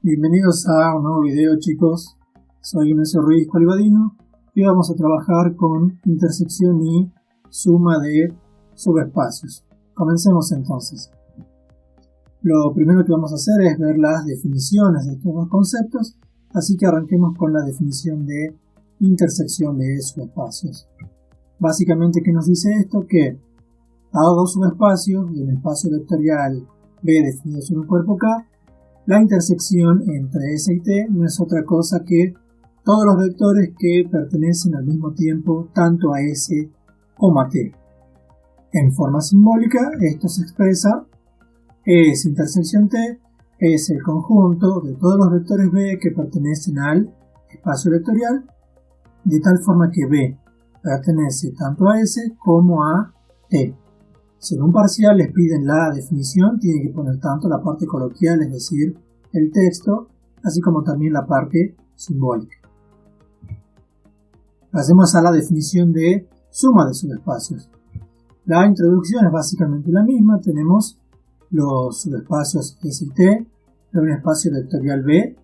Bienvenidos a un nuevo video, chicos. Soy Ignacio Ruiz Colibadino y vamos a trabajar con intersección y suma de subespacios. Comencemos entonces. Lo primero que vamos a hacer es ver las definiciones de estos dos conceptos, así que arranquemos con la definición de intersección de subespacios. Básicamente, ¿qué nos dice esto? Que dado dos subespacios de un espacio vectorial B definido sobre un cuerpo K, la intersección entre S y T no es otra cosa que todos los vectores que pertenecen al mismo tiempo tanto a S como a T. En forma simbólica, esto se expresa: S intersección T es el conjunto de todos los vectores B que pertenecen al espacio vectorial, de tal forma que B pertenece tanto a S como a T. Si en un parcial les piden la definición, tienen que poner tanto la parte coloquial, es decir, el texto, así como también la parte simbólica. Pasemos a la definición de suma de subespacios. La introducción es básicamente la misma. Tenemos los subespacios S y T de un espacio vectorial B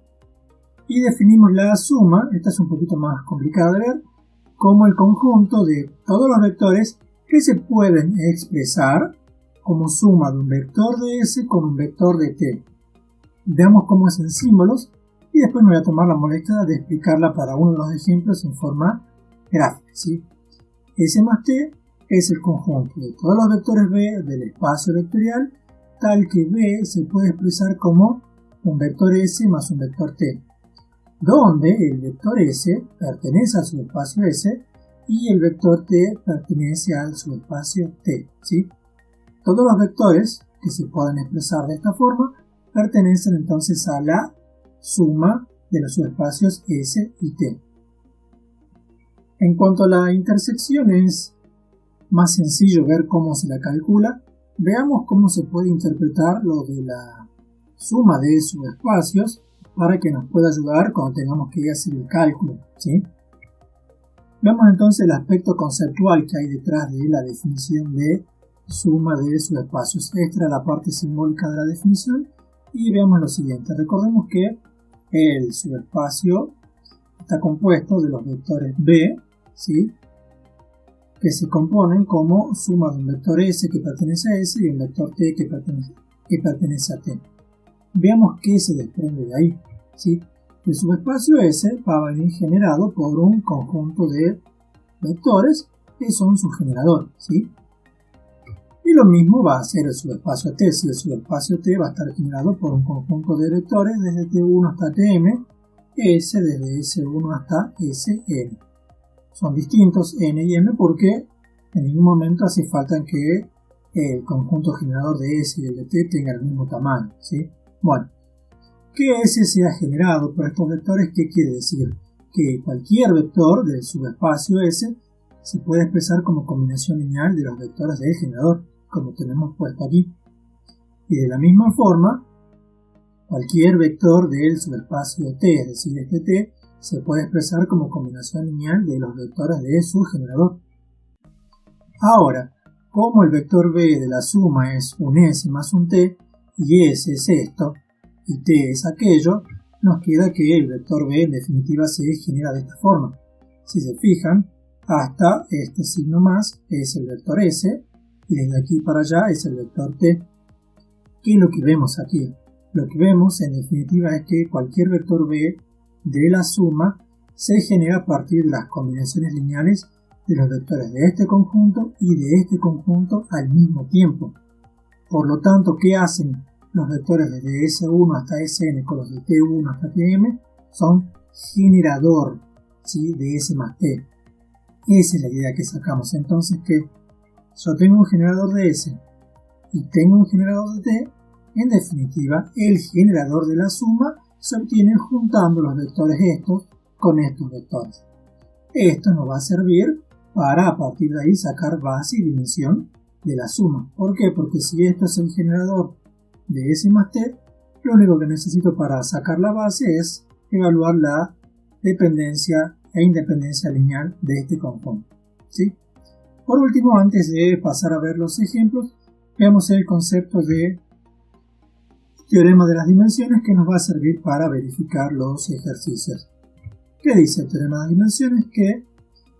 y definimos la suma, esta es un poquito más complicada de ver, como el conjunto de todos los vectores que se pueden expresar como suma de un vector de S con un vector de T. Veamos cómo es en símbolos y después me voy a tomar la molestia de explicarla para uno de los ejemplos en forma gráfica, ¿sí? S más T es el conjunto de todos los vectores B del espacio vectorial, tal que B se puede expresar como un vector S más un vector T, donde el vector S pertenece al subespacio S y el vector T pertenece al subespacio T, ¿sí? Todos los vectores que se pueden expresar de esta forma pertenecen entonces a la suma de los subespacios S y T. En cuanto a la intersección, es más sencillo ver cómo se la calcula. Veamos cómo se puede interpretar lo de la suma de subespacios para que nos pueda ayudar cuando tengamos que hacer el cálculo, ¿sí? Veamos entonces el aspecto conceptual que hay detrás de la definición de suma de subespacios. Esta era la parte simbólica de la definición y veamos lo siguiente. Recordemos que el subespacio está compuesto de los vectores B, ¿sí?, que se componen como suma de un vector S que pertenece a S y un vector T que pertenece a T. Veamos qué se desprende de ahí, ¿sí? El subespacio S va a venir generado por un conjunto de vectores que son su generador, ¿sí? Y lo mismo va a ser el subespacio T. Si el subespacio T va a estar generado por un conjunto de vectores desde T1 hasta Tm, S desde S1 hasta Sn. Son distintos N y M porque en ningún momento hace falta que el conjunto generador de S y el de T tenga el mismo tamaño, ¿sí? Bueno, que S sea generado por estos vectores, ¿qué quiere decir? Que cualquier vector del subespacio S se puede expresar como combinación lineal de los vectores del generador, como tenemos puesto aquí. Y de la misma forma, cualquier vector del subespacio T, es decir, este T, se puede expresar como combinación lineal de los vectores de su generador. Ahora, como el vector B de la suma es un S más un T, y S es esto, y T es aquello, nos queda que el vector B en definitiva se genera de esta forma. Si se fijan, hasta este signo más es el vector S, y desde aquí para allá es el vector T. ¿Qué es lo que vemos aquí? Lo que vemos en definitiva es que cualquier vector B de la suma se genera a partir de las combinaciones lineales de los vectores de este conjunto y de este conjunto al mismo tiempo. Por lo tanto, ¿qué hacen los vectores desde S1 hasta Sn con los de T1 hasta Tm? Son generador, ¿sí?, de S más T. Esa es la idea que sacamos. Entonces, que yo tengo un generador de S y tengo un generador de T, en definitiva, el generador de la suma se obtiene juntando los vectores estos con estos vectores. Esto nos va a servir para a partir de ahí sacar base y dimensión de la suma. ¿Por qué? Porque si esto es el generador de S más T, lo único que necesito para sacar la base es evaluar la dependencia e independencia lineal de este conjunto, ¿sí? Por último, antes de pasar a ver los ejemplos, veamos el concepto de teorema de las dimensiones que nos va a servir para verificar los ejercicios. ¿Qué dice el teorema de las dimensiones? Que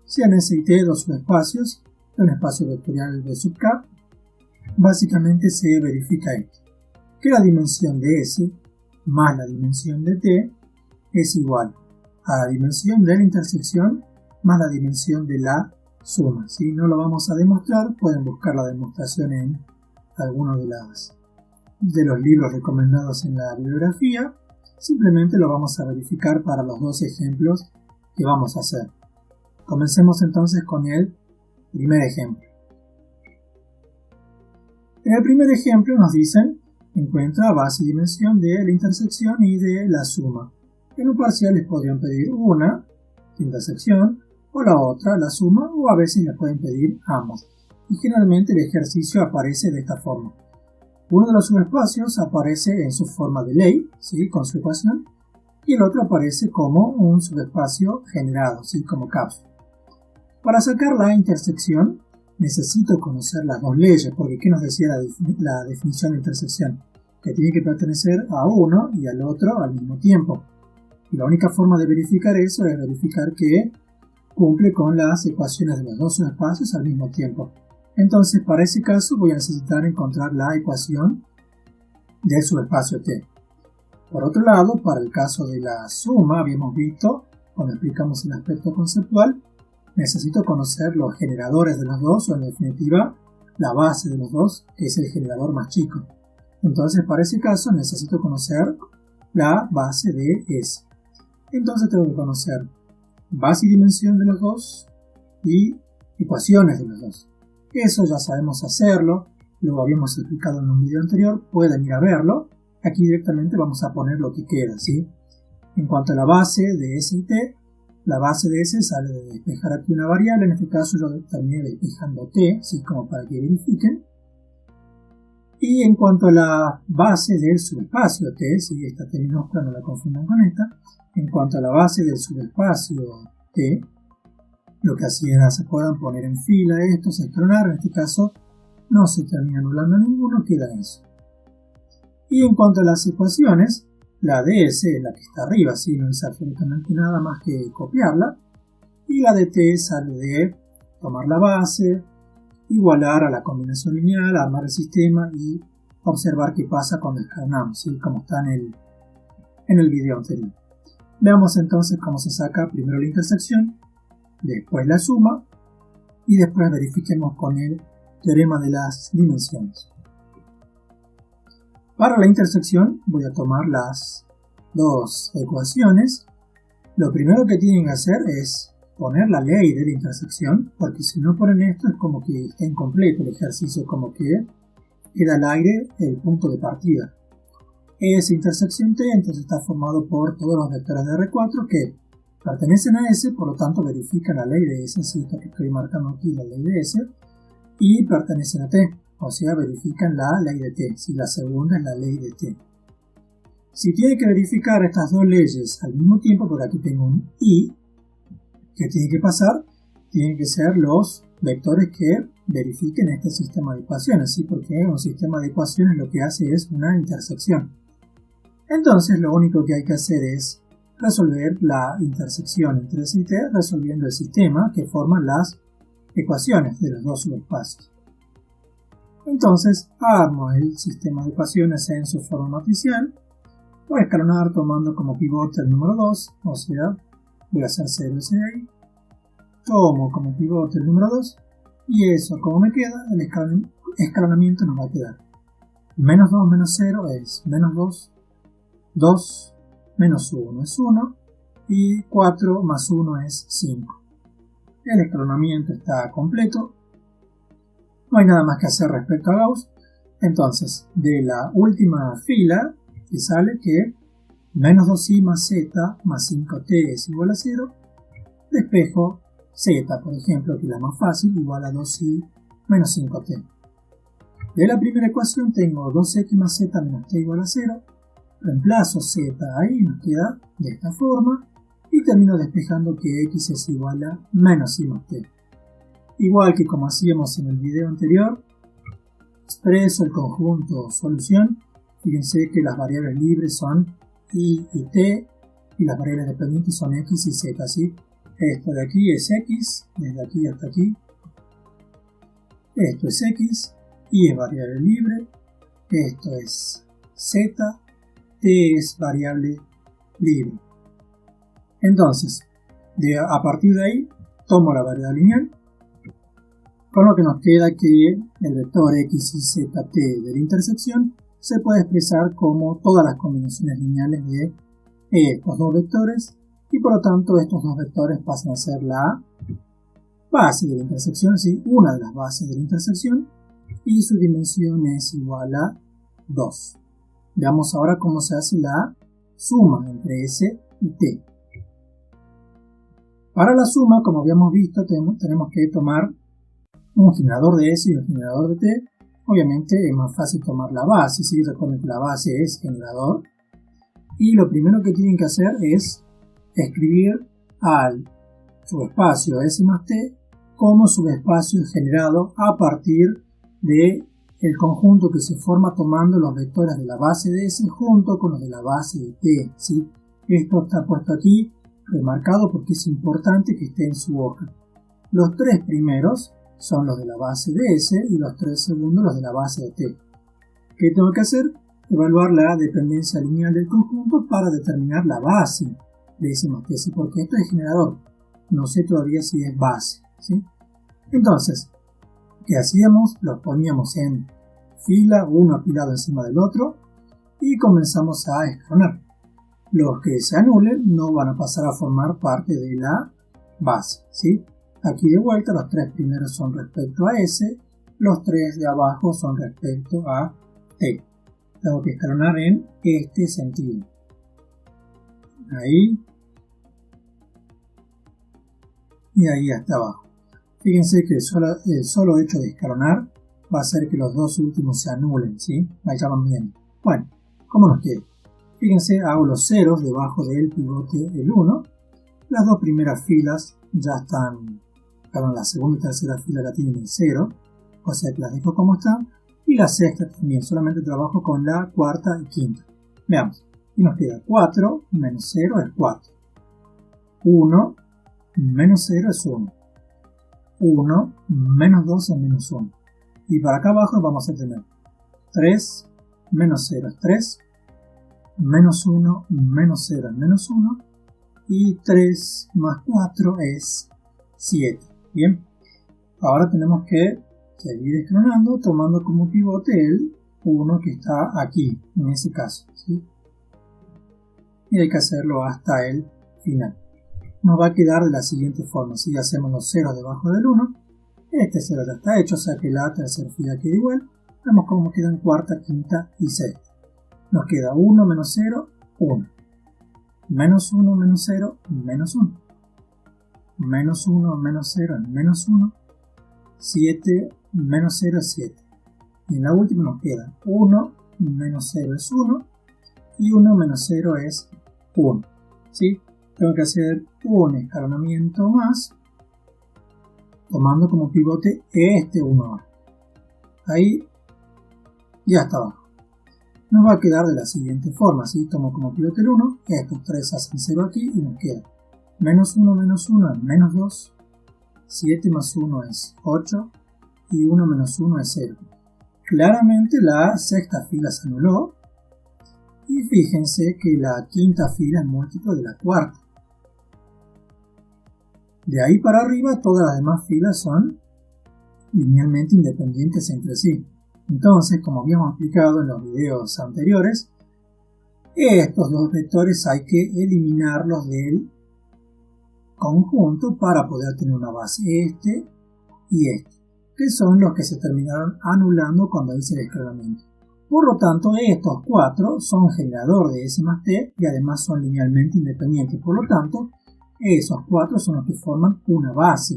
si en S y T dos subespacios de un espacio vectorial de sub K, básicamente se verifica esto, que la dimensión de S más la dimensión de T es igual a la dimensión de la intersección más la dimensión de la suma. Si no lo vamos a demostrar, pueden buscar la demostración en alguno de los libros recomendados en la bibliografía. Simplemente lo vamos a verificar para los dos ejemplos que vamos a hacer. Comencemos entonces con el primer ejemplo. En el primer ejemplo nos dicen: encuentra base y dimensión de la intersección y de la suma. En un parcial les podrían pedir una, la intersección, o la otra, la suma, o a veces les pueden pedir ambas. Y generalmente el ejercicio aparece de esta forma. Uno de los subespacios aparece en su forma de ley, ¿sí?, con su ecuación, y el otro aparece como un subespacio generado, ¿sí?, como cápsula. Para sacar la intersección necesito conocer las dos leyes, porque ¿qué nos decía la definición de intersección? Que tiene que pertenecer a uno y al otro al mismo tiempo. Y la única forma de verificar eso es verificar que cumple con las ecuaciones de los dos subespacios al mismo tiempo. Entonces, para ese caso voy a necesitar encontrar la ecuación del subespacio T. Por otro lado, para el caso de la suma, habíamos visto, cuando explicamos el aspecto conceptual, necesito conocer los generadores de los dos, o en definitiva, la base de los dos, que es el generador más chico. Entonces, para ese caso, necesito conocer la base de S. Entonces, tengo que conocer base y dimensión de los dos y ecuaciones de los dos. Eso ya sabemos hacerlo, lo habíamos explicado en un video anterior, pueden ir a verlo. Aquí directamente vamos a poner lo que queda, ¿sí? En cuanto a la base de S y T, la base de S sale de despejar aquí una variable, en este caso yo terminé despejando T, ¿sí?, como para que verifiquen. Y en cuanto a la base del subespacio T, ¿sí?, esta T minúscula no la confundan con esta, en cuanto a la base del subespacio T, lo que hacía era se puedan poner en fila estos, escalonar, en este caso no se termina anulando ninguno, queda eso. Y en cuanto a las ecuaciones, la de S es la que está arriba, ¿sí?, no es absolutamente nada más que copiarla, y la de T sale de tomar la base, igualar a la combinación lineal, armar el sistema y observar qué pasa cuando escalonamos, ¿sí?, como está en el video anterior. Veamos entonces cómo se saca primero la intersección, después la suma y después verifiquemos con el teorema de las dimensiones. Para la intersección voy a tomar las dos ecuaciones. Lo primero que tienen que hacer es poner la ley de la intersección, porque si no ponen esto es como que está incompleto el ejercicio, como que queda al aire el punto de partida. S intersección T entonces está formado por todos los vectores de R4 que pertenecen a S, por lo tanto verifican la ley de S, ¿sí?, que estoy marcando aquí la ley de S, y pertenecen a T, o sea, verifican la ley de T, si la segunda es la ley de T. Si tiene que verificar estas dos leyes al mismo tiempo, porque aquí tengo un I, ¿qué tiene que pasar? Tienen que ser los vectores que verifiquen este sistema de ecuaciones, ¿sí?, porque un sistema de ecuaciones lo que hace es una intersección. Entonces lo único que hay que hacer es resolver la intersección entre S y T resolviendo el sistema que forman las ecuaciones de los dos subespacios. Entonces armo el sistema de ecuaciones en su forma matricial. Voy a escalonar tomando como pivote el número 2, o sea, voy a hacer 0 ese de ahí. Tomo como pivote el número 2 y eso, como me queda, el escalonamiento nos va a quedar. Menos 2 menos 0 es menos 2, 2 menos 1 es 1 y 4 más 1 es 5. El escalonamiento está completo. No hay nada más que hacer respecto a Gauss. Entonces, de la última fila, que sale que menos 2i más z más 5t es igual a 0, despejo z, por ejemplo, que es la más fácil, igual a 2i menos 5t. De la primera ecuación tengo 2x más z menos t igual a 0, reemplazo z ahí, nos queda de esta forma, y termino despejando que x es igual a menos i más t. Igual que como hacíamos en el video anterior, expreso el conjunto solución Fíjense que las variables libres son y t, y las variables dependientes son x y z, ¿sí? Esto de aquí es x, desde aquí hasta aquí. Esto es x, y es variable libre. Esto es z, t es variable libre. Entonces, a partir de ahí, tomo la variable lineal, con lo que nos queda que el vector x y z t de la intersección se puede expresar como todas las combinaciones lineales de estos dos vectores, y por lo tanto estos dos vectores pasan a ser la base de la intersección, ¿sí? Una de las bases de la intersección, y su dimensión es igual a 2. Veamos ahora cómo se hace la suma entre S y T. Para la suma, como habíamos visto, tenemos que tomar un generador de S y un generador de T. Obviamente es más fácil tomar la base, ¿sí? Recuerden que la base es generador. Y lo primero que tienen que hacer es escribir al subespacio S más T como subespacio generado a partir de el conjunto que se forma tomando los vectores de la base de S junto con los de la base de T, ¿sí? Esto está puesto aquí remarcado porque es importante que esté en su hoja. Los tres primeros son los de la base de S y los tres segundos los de la base de T. ¿Qué tengo que hacer? Evaluar la dependencia lineal del conjunto para determinar la base de S más T, ¿sí? Porque esto es generador, no sé todavía si es base, ¿sí? Entonces, ¿qué hacíamos? Los poníamos en fila, uno apilado encima del otro, y comenzamos a escalonar. Los que se anulen no van a pasar a formar parte de la base, ¿sí? Aquí de vuelta los tres primeros son respecto a S, los tres de abajo son respecto a T. Tengo que escalonar en este sentido. Ahí. Y ahí hasta abajo. Fíjense que el solo hecho de escalonar va a hacer que los dos últimos se anulen, ¿sí? Ahí ya van viendo. Bueno, ¿cómo nos queda? Fíjense, hago los ceros debajo del pivote el 1. Las dos primeras filas ya están, perdón, la segunda y tercera fila la tienen en 0, o sea que las dejo como están. Y la sexta también, solamente trabajo con la cuarta y quinta. Veamos, y nos queda 4 menos 0 es 4. 1 menos 0 es 1. 1 menos 2 es menos 1. Y para acá abajo vamos a tener 3 menos 0 es 3. Menos 1 menos 0 es menos 1. Y 3 más 4 es 7. Bien, ahora tenemos que seguir escalonando tomando como pivote el 1 que está aquí, en ese caso, ¿sí? Y hay que hacerlo hasta el final. Nos va a quedar de la siguiente forma: si hacemos los ceros debajo del 1, este 0 ya está hecho, o sea que la tercera fila queda igual. Vemos cómo quedan cuarta, quinta y sexta. Nos queda 1 menos 0, 1. Menos 1 menos 0, menos 1. Menos 1 menos 0 es menos 1. 7 menos 0 es 7. Y en la última nos queda 1 menos 0 es 1. Y 1 menos 0 es 1. ¿Sí? Tengo que hacer un escalonamiento más, tomando como pivote este 1 ahora. Ahí y hasta abajo. Nos va a quedar de la siguiente forma, ¿sí? Tomo como pivote el 1, estos 3 hacen 0 aquí y nos queda menos 1 es menos 2, 7 más 1 es 8 y 1 menos 1 es 0. Claramente la sexta fila se anuló y fíjense que la quinta fila es múltiplo de la cuarta. De ahí para arriba todas las demás filas son linealmente independientes entre sí. Entonces, como habíamos explicado en los videos anteriores, estos dos vectores hay que eliminarlos del conjunto para poder tener una base, este y este, que son los que se terminaron anulando cuando hice el escalonamiento. Por lo tanto, estos cuatro son generador de S más T y además son linealmente independientes. Por lo tanto, esos cuatro son los que forman una base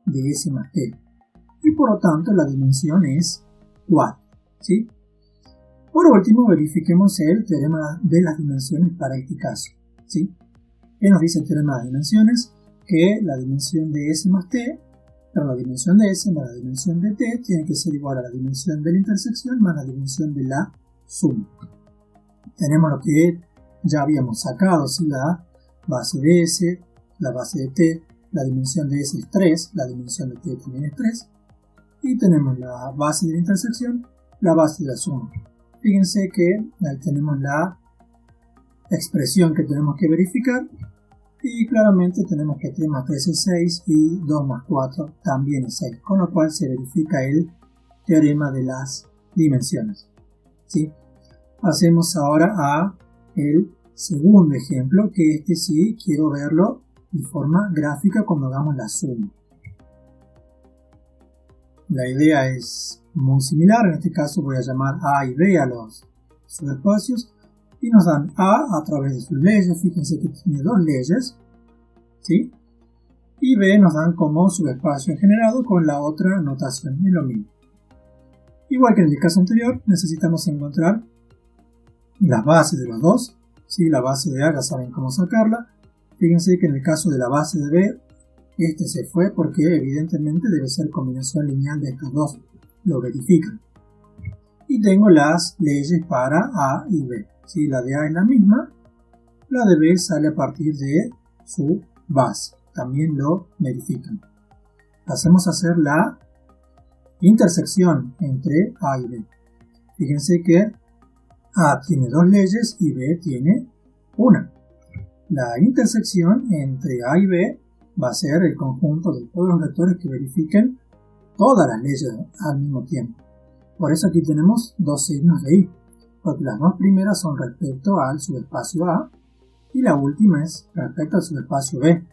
de S más T. Y por lo tanto, la dimensión es 4. ¿Sí? Por último, verifiquemos el teorema de las dimensiones para este caso. ¿Sí? ¿Qué nos dice el teorema de las dimensiones? Que la dimensión de S más T, pero la dimensión de S más la dimensión de T tiene que ser igual a la dimensión de la intersección más la dimensión de la suma. tenemos lo que ya habíamos sacado, ¿sí? La base de S, la base de T, la dimensión de S es 3, la dimensión de T también es 3, y tenemos la base de la intersección, la base de la suma. Fíjense que ahí tenemos la expresión que tenemos que verificar, y claramente tenemos que 3 más 3 es 6 y 2 más 4 también es 6, con lo cual se verifica el teorema de las dimensiones, ¿sí? Pasemos ahora a el segundo ejemplo, que este sí quiero verlo de forma gráfica cuando hagamos la suma. La idea es muy similar, en este caso voy a llamar A y B a los subespacios y nos dan A través de sus leyes, fíjense que tiene dos leyes, ¿sí? Y B nos dan como subespacio generado con la otra notación, es lo mismo. Igual que en el caso anterior, necesitamos encontrar las bases de los dos, ¿sí? La base de A ya saben cómo sacarla. Fíjense que en el caso de la base de B, este se fue porque evidentemente debe ser combinación lineal de estos dos, lo verifican. Y tengo las leyes para A y B, ¿sí? La de A es la misma, la de B sale a partir de su base, también lo verifican. Pasemos a hacer la intersección entre A y B. Fíjense que A tiene dos leyes y B tiene una. La intersección entre A y B va a ser el conjunto de todos los vectores que verifiquen todas las leyes al mismo tiempo. Por eso aquí tenemos dos signos de i, porque las dos primeras son respecto al subespacio A y la última es respecto al subespacio B.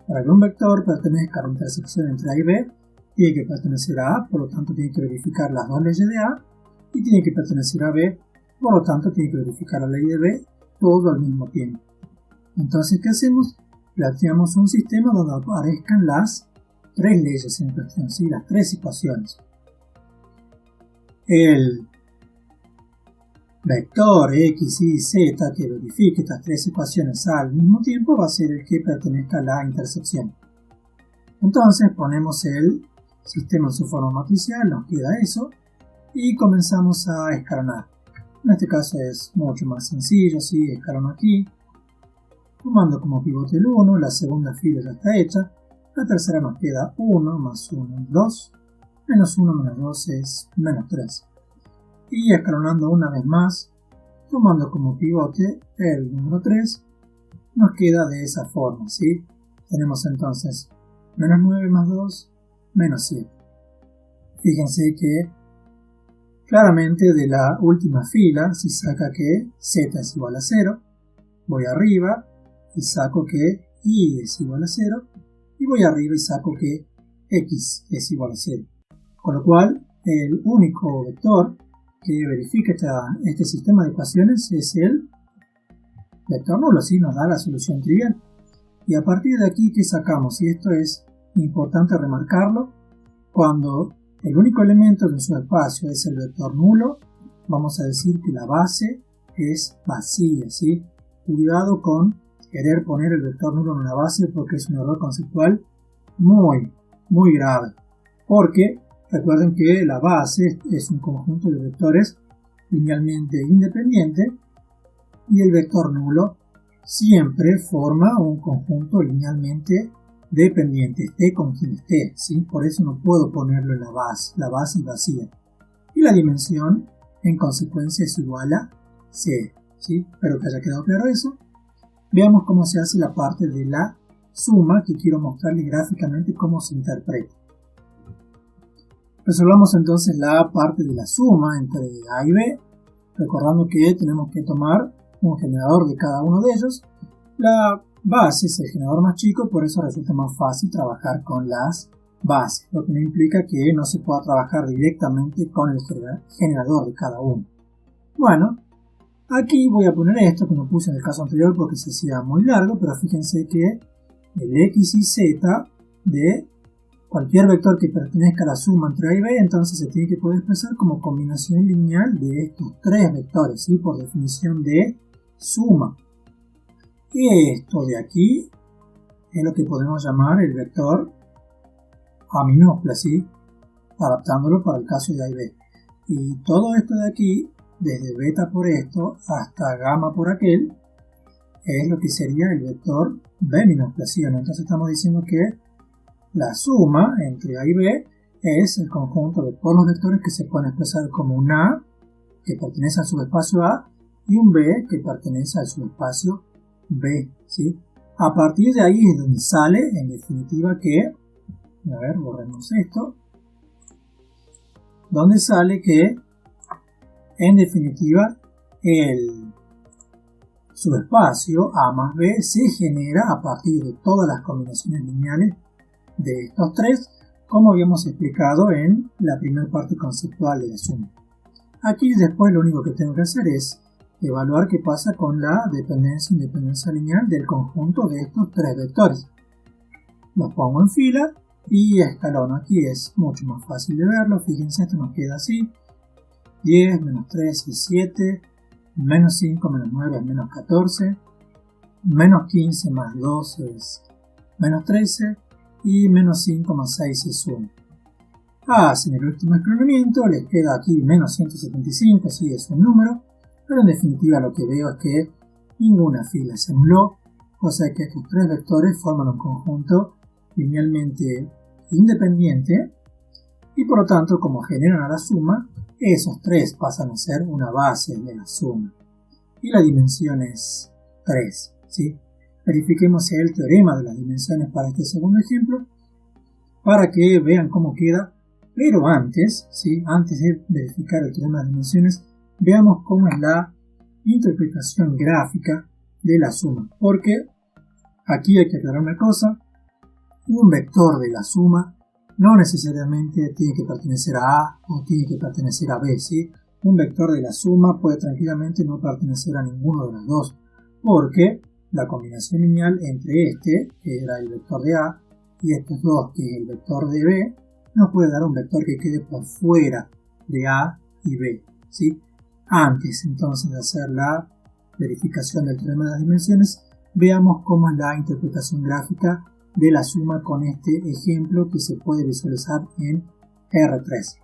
Para que un vector pertenezca a la intersección entre A y B, tiene que pertenecer a A, por lo tanto tiene que verificar las dos leyes de A, y tiene que pertenecer a B, por lo tanto tiene que verificar la ley de B todo al mismo tiempo. Entonces, ¿qué hacemos? Planteamos un sistema donde aparezcan las tres leyes en cuestión, ¿sí? Las tres ecuaciones. El vector X, Y, Z que verifique estas tres ecuaciones al mismo tiempo va a ser el que pertenezca a la intersección. Entonces ponemos el sistema en su forma matricial, nos queda eso, y comenzamos a escalonar. En este caso es mucho más sencillo, ¿sí? Escalono aquí, tomando como pivote el 1, la segunda fila ya está hecha, la tercera nos queda 1 más 1 es 2, menos 1 menos 2 es menos 3. Y escalonando una vez más, tomando como pivote el número 3, nos queda de esa forma, ¿sí? Tenemos entonces menos 9 más 2, menos 7. Fíjense que claramente de la última fila se saca que z es igual a 0, voy arriba y saco que y es igual a 0, y voy arriba y saco que x es igual a 0. Con lo cual, el único vector que verifica este sistema de ecuaciones es el vector nulo, ¿sí? Nos da la solución trivial. Y a partir de aquí, ¿qué sacamos? Y esto es importante remarcarlo, cuando el único elemento de un subespacio es el vector nulo, vamos a decir que la base es vacía, ¿sí? Cuidado con querer poner el vector nulo en una base porque es un error conceptual muy grave. Porque recuerden que la base es un conjunto de vectores linealmente independiente y el vector nulo siempre forma un conjunto linealmente dependiente, esté con quien esté, ¿sí? Por eso no puedo ponerlo en la base es vacía. Y la dimensión, en consecuencia, es igual a 0, ¿sí? Espero que haya quedado claro eso. Veamos cómo se hace la parte de la suma, que quiero mostrarles gráficamente cómo se interpreta. Resolvamos entonces la parte de la suma entre A y B, recordando que tenemos que tomar un generador de cada uno de ellos. La base es el generador más chico, por eso resulta más fácil trabajar con las bases, lo que no implica que no se pueda trabajar directamente con el generador de cada uno. Bueno, aquí voy a poner esto que no puse en el caso anterior porque se hacía muy largo, pero fíjense que el x y z de cualquier vector que pertenezca a la suma entre A y B, entonces se tiene que poder expresar como combinación lineal de estos tres vectores, ¿sí? Por definición de suma. Y esto de aquí es lo que podemos llamar el vector A minúscula, ¿sí? Adaptándolo para el caso de A y B. Y todo esto de aquí desde beta por esto hasta gamma por aquel, es lo que sería el vector b minúscula, ¿no? Entonces estamos diciendo que la suma entre a y b es el conjunto de todos los vectores que se pueden expresar como un a que pertenece al subespacio A y un b que pertenece al subespacio B, ¿sí? A partir de ahí es donde sale, en definitiva, que, a ver, borremos esto, donde sale que, en definitiva, el subespacio A más B se genera a partir de todas las combinaciones lineales de estos tres, como habíamos explicado en la primera parte conceptual de la suma. Aquí después lo único que tengo que hacer es evaluar qué pasa con la dependencia e independencia lineal del conjunto de estos tres vectores. Los pongo en fila y escalono. Aquí es mucho más fácil de verlo. Fíjense, esto nos queda así: 10, menos 3 es 7, menos 5 menos 9 es menos 14, menos 15 más 2 es menos 13 y menos 5 más 6 es 1. Hacen el último escalonamiento, les queda aquí menos 175, sí es un número, pero en definitiva lo que veo es que ninguna fila se anuló, o sea que estos tres vectores forman un conjunto linealmente independiente y por lo tanto, como generan a la suma, esos tres pasan a ser una base de la suma y la dimensión es 3, ¿sí? Verifiquemos el teorema de las dimensiones para este segundo ejemplo para que vean cómo queda, pero antes, ¿sí? Antes de verificar el teorema de las dimensiones, veamos cómo es la interpretación gráfica de la suma, porque aquí hay que aclarar una cosa: un vector de la suma no necesariamente tiene que pertenecer a A o tiene que pertenecer a B, ¿sí? Un vector de la suma puede tranquilamente no pertenecer a ninguno de los dos, porque la combinación lineal entre este, que era el vector de A, y estos dos, que es el vector de B, nos puede dar un vector que quede por fuera de A y B, ¿sí? Antes entonces de hacer la verificación del teorema de las dimensiones, veamos cómo es la interpretación gráfica de la suma con este ejemplo que se puede visualizar en R3.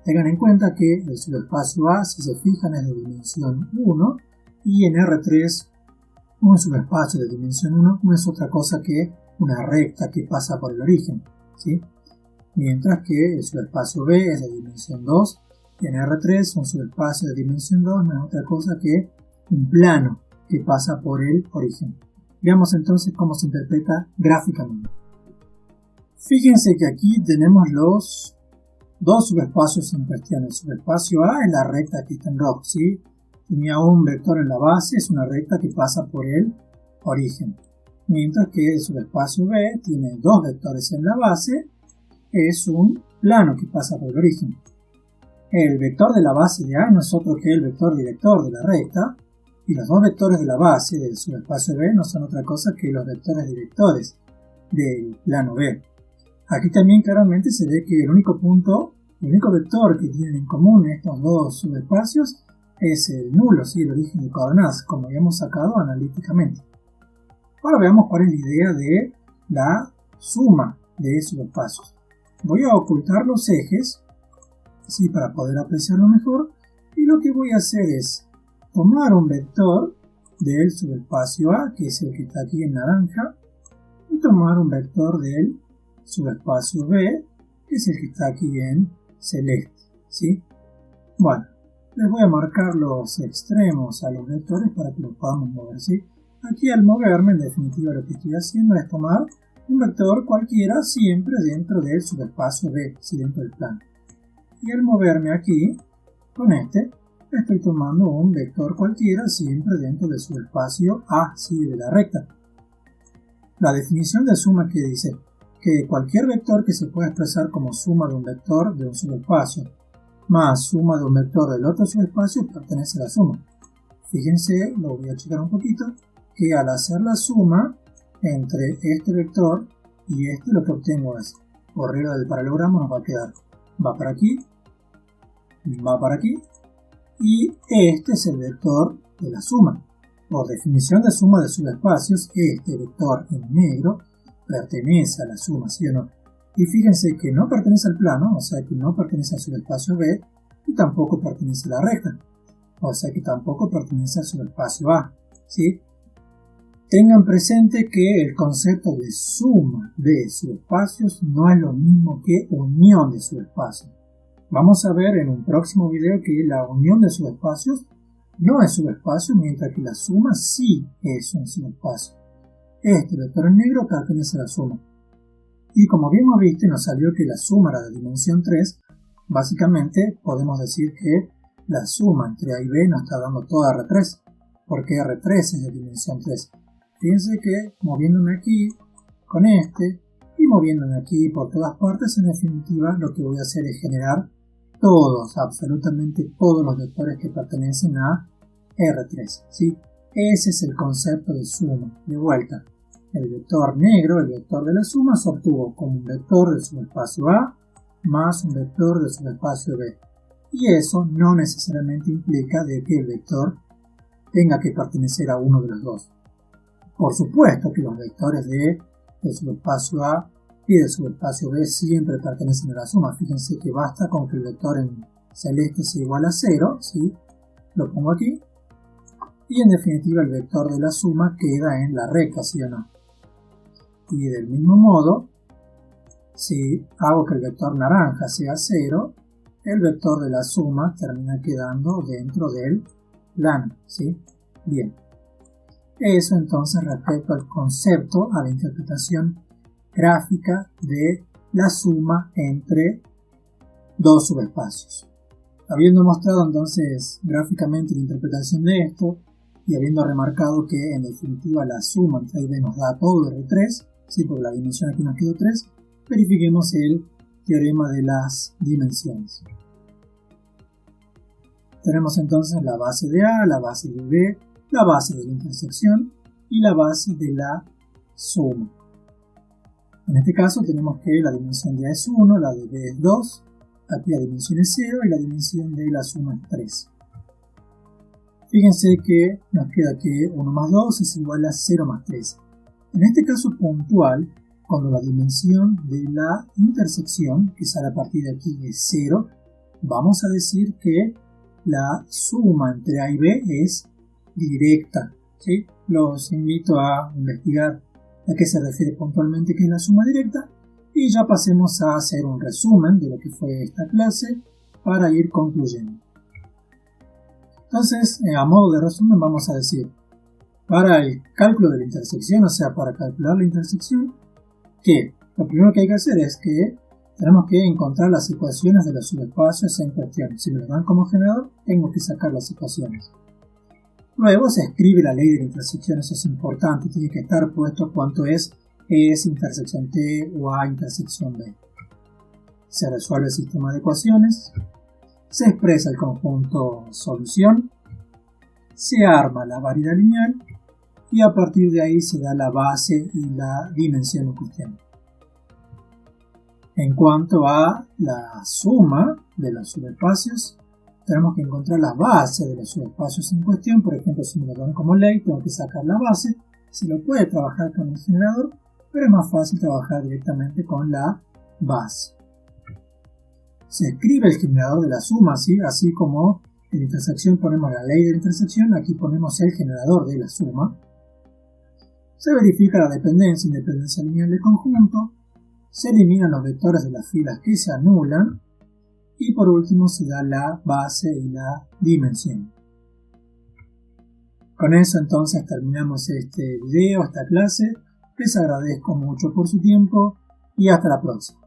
Tengan en cuenta que el subespacio A, si se fijan, es de dimensión 1 y en R3 un subespacio de dimensión 1 no es otra cosa que una recta que pasa por el origen, ¿sí? Mientras que el subespacio B es de dimensión 2 y en R3 un subespacio de dimensión 2 no es otra cosa que un plano que pasa por el origen. Veamos entonces cómo se interpreta gráficamente. Fíjense que aquí tenemos los dos subespacios en cuestión. El subespacio A es la recta que está en rojo, ¿sí? Tenía un vector en la base, es una recta que pasa por el origen. Mientras que el subespacio B tiene dos vectores en la base, es un plano que pasa por el origen. El vector de la base de A no es otro que el vector director de la recta, y los dos vectores de la base del subespacio B no son otra cosa que los vectores directores del plano B. Aquí también claramente se ve que el único vector que tienen en común estos dos subespacios es el nulo, ¿sí? El origen de coordenadas, como habíamos sacado analíticamente. Ahora veamos cuál es la idea de la suma de subespacios. Voy a ocultar los ejes, ¿sí? Para poder apreciarlo mejor, y lo que voy a hacer es tomar un vector del subespacio A, que es el que está aquí en naranja, y tomar un vector del subespacio B, que es el que está aquí en celeste, ¿sí? Bueno, les voy a marcar los extremos a los vectores para que los podamos mover, ¿sí? Aquí al moverme, en definitiva lo que estoy haciendo es tomar un vector cualquiera siempre dentro del subespacio B, ¿sí? Dentro del plano. Y al moverme aquí, con este, estoy tomando un vector cualquiera siempre dentro del subespacio A, ¿sí? De la recta. La definición de suma que dice que cualquier vector que se pueda expresar como suma de un vector de un subespacio más suma de un vector del otro subespacio pertenece a la suma. Fíjense, lo voy a checar un poquito, que al hacer la suma entre este vector y este, lo que obtengo es, por regla del paralelogramo, nos va a quedar, va para aquí, va para aquí, y este es el vector de la suma. Por definición de suma de subespacios, este vector en negro pertenece a la suma, ¿sí o no? Y fíjense que no pertenece al plano, o sea que no pertenece al subespacio B, y tampoco pertenece a la recta. o sea que tampoco pertenece al subespacio A, ¿sí? Tengan presente que el concepto de suma de subespacios no es lo mismo que unión de subespacios. Vamos a ver en un próximo video que la unión de subespacios no es subespacio, mientras que la suma sí es un subespacio. Este vector en negro pertenece a la suma. Y como bien hemos visto, nos salió que la suma era de dimensión 3. Básicamente podemos decir que la suma entre A y B nos está dando toda R3, porque R3 es de dimensión 3. Fíjense que moviéndome aquí con este y moviéndome aquí por todas partes, en definitiva lo que voy a hacer es generar todos, absolutamente todos los vectores que pertenecen a R3, ¿sí? Ese es el concepto de suma. De vuelta, el vector negro, el vector de la suma, se obtuvo como un vector del subespacio A más un vector del subespacio B. Y eso no necesariamente implica de que el vector tenga que pertenecer a uno de los dos. Por supuesto que los vectores del subespacio A y del subespacio B siempre pertenecen a la suma. Fíjense que basta con que el vector en celeste sea igual a 0, ¿sí? Lo pongo aquí. Y en definitiva el vector de la suma queda en la recta, ¿sí o no? Y del mismo modo, si hago que el vector naranja sea 0, el vector de la suma termina quedando dentro del plano, ¿sí? Bien. Eso entonces respecto al concepto, a la interpretación gráfica de la suma entre dos subespacios. Habiendo mostrado entonces gráficamente la interpretación de esto y habiendo remarcado que en definitiva la suma entre A y B nos da todo R3, ¿sí? Porque la dimensión aquí nos quedó 3, verifiquemos el teorema de las dimensiones. Tenemos entonces la base de A, la base de B, la base de la intersección y la base de la suma. En este caso tenemos que la dimensión de A es 1, la de B es 2, aquí la dimensión es 0 y la dimensión de la suma es 3. Fíjense que nos queda que 1 más 2 es igual a 0 más 3. En este caso puntual, cuando la dimensión de la intersección, que sale a partir de aquí, es 0, vamos a decir que la suma entre A y B es directa, ¿sí? Los invito a investigar a qué se refiere puntualmente que es la suma directa y ya pasemos a hacer un resumen de lo que fue esta clase para ir concluyendo. Entonces, a modo de resumen vamos a decir, para el cálculo de la intersección, o sea, para calcular la intersección, que lo primero que hay que hacer es que tenemos que encontrar las ecuaciones de los subespacios en cuestión. Si me lo dan como generador, tengo que sacar las ecuaciones. Luego se escribe la ley de la intersección, eso es importante, tiene que estar puesto cuánto es intersección T o A intersección B. Se resuelve el sistema de ecuaciones, se expresa el conjunto solución, se arma la variedad lineal y a partir de ahí se da la base y la dimensión en cuestión. En cuanto a la suma de los subespacios, tenemos que encontrar la base de los subespacios en cuestión. Por ejemplo, si me lo dan como ley, tengo que sacar la base. Se lo puede trabajar con el generador, pero es más fácil trabajar directamente con la base. Se escribe el generador de la suma, ¿sí? Así como en intersección ponemos la ley de intersección, aquí ponemos el generador de la suma. Se verifica la dependencia e independencia lineal del conjunto. Se eliminan los vectores de las filas que se anulan. Y por último se da la base y la dimensión. Con eso entonces terminamos este video, esta clase. Les agradezco mucho por su tiempo y hasta la próxima.